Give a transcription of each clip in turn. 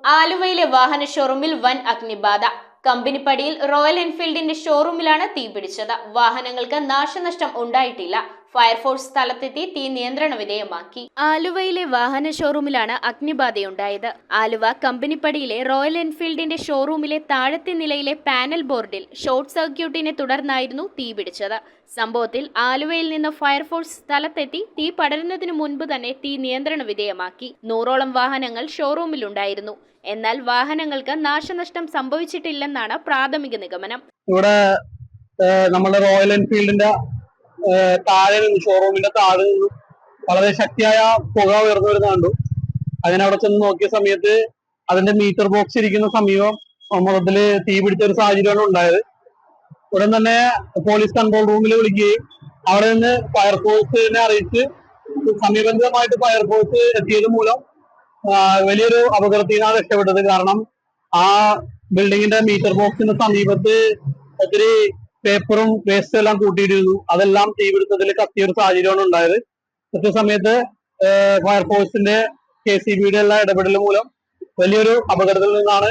ആലുവയിലെ വാഹന ഷോറൂമിൽ വൻ അഗ്നിബാധ. കമ്പനിപ്പടിയിൽ റോയൽ എൻഫീൽഡിന്റെ ഷോറൂമിലാണ് തീപിടിച്ചത്. വാഹനങ്ങൾക്ക് നാശനഷ്ടം ഉണ്ടായിട്ടില്ല. ഫയർഫോഴ്സ് സ്ഥലത്തെത്തി തീ നിയന്ത്രണ വിധേയമാക്കി. ആലുവയിലെ വാഹന ഷോറൂമിലാണ് അഗ്നിബാധയുണ്ടായത്. ആലുവ കമ്പനിപ്പടിയിലെ റോയൽ എൻഫീൽഡിന്റെ ഷോറൂമിലെ താഴത്തെ നിലയിലെ പാനൽ ബോർഡിൽ ഷോർട്ട് സർക്യൂട്ടിനെ തുടർന്നായിരുന്നു തീപിടിച്ചത്. സംഭവത്തിൽ ആലുവയിൽ നിന്ന് ഫയർഫോഴ്സ് സ്ഥലത്തെത്തി തീ പടരുന്നതിനു മുൻപ് തന്നെ തീ നിയന്ത്രണ വിധേയമാക്കി. 100ഓളം വാഹനങ്ങൾ ഷോറൂമിലുണ്ടായിരുന്നു. എന്നാൽ വാഹനങ്ങൾക്ക് നാശനഷ്ടം സംഭവിച്ചിട്ടില്ലെന്നാണ് പ്രാഥമിക നിഗമനം. ഇവിടെ നമ്മുടെ റോയൽ എൻഫീൽഡിന്റെ താഴെ ഷോറൂമിന്റെ താഴെ നിന്നും വളരെ ശക്തിയായ പുക ഉയർന്നു വരുന്ന കണ്ടു. അങ്ങനെ അവിടെ ചെന്ന് നോക്കിയ സമയത്ത് അതിന്റെ മീറ്റർ ബോക്സ് ഇരിക്കുന്ന സമീപം മൊത്തത്തില് തീ പിടിച്ച ഒരു സാഹചര്യമാണ് ഉണ്ടായത്. ഉടൻ തന്നെ പോലീസ് കൺട്രോൾ റൂമിൽ വിളിക്കുകയും അവിടെ നിന്ന് ഫയർഫോഴ്സിനെ അറിയിച്ച് സമീപസ്ഥമായിട്ട് ഫയർഫോഴ്സ് എത്തിയത് മൂലം വലിയൊരു അപകടത്തിൽ നിന്നാണ് രക്ഷപ്പെട്ടത്. കാരണം ആ ബിൽഡിങ്ങിന്റെ മീറ്റർ ബോക്സിന്റെ സമീപത്ത് ഒത്തിരി പേപ്പറും വേസ്റ്റും എല്ലാം കൂട്ടിയിട്ടിരുന്നു. അതെല്ലാം തീപിടുത്തത്തിൽ കത്തിയൊരു സാഹചര്യമാണ് ഉണ്ടായത്. കൃത്യസമയത്ത് ഫയർഫോഴ്സിന്റെ KCBയുടെ എല്ലാ ഇടപെടൽ മൂലം വലിയൊരു അപകടത്തിൽ നിന്നാണ്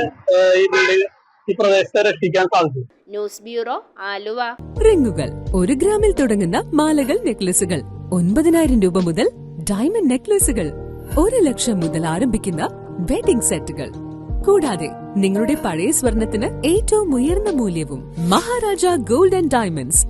ഈ പ്രദേശത്തെ രക്ഷിക്കാൻ സാധിച്ചത്. News bureau, Aluva. റിങ്ങുകൾ 1 ഗ്രാമിൽ തുടങ്ങുന്ന മാലകൾ, നെക്ലസുകൾ 9,000 രൂപ മുതൽ ഡയമണ്ട് നെക്ലസുകൾ 1 ലക്ഷം മുതൽ ആരംഭിക്കുന്ന വെഡിംഗ് സെറ്റുകൾ. കൂടാതെ നിങ്ങളുടെ പഴയ സ്വർണത്തിന് ഏറ്റവും ഉയർന്ന മൂല്യവും. Maharaja gold and diamonds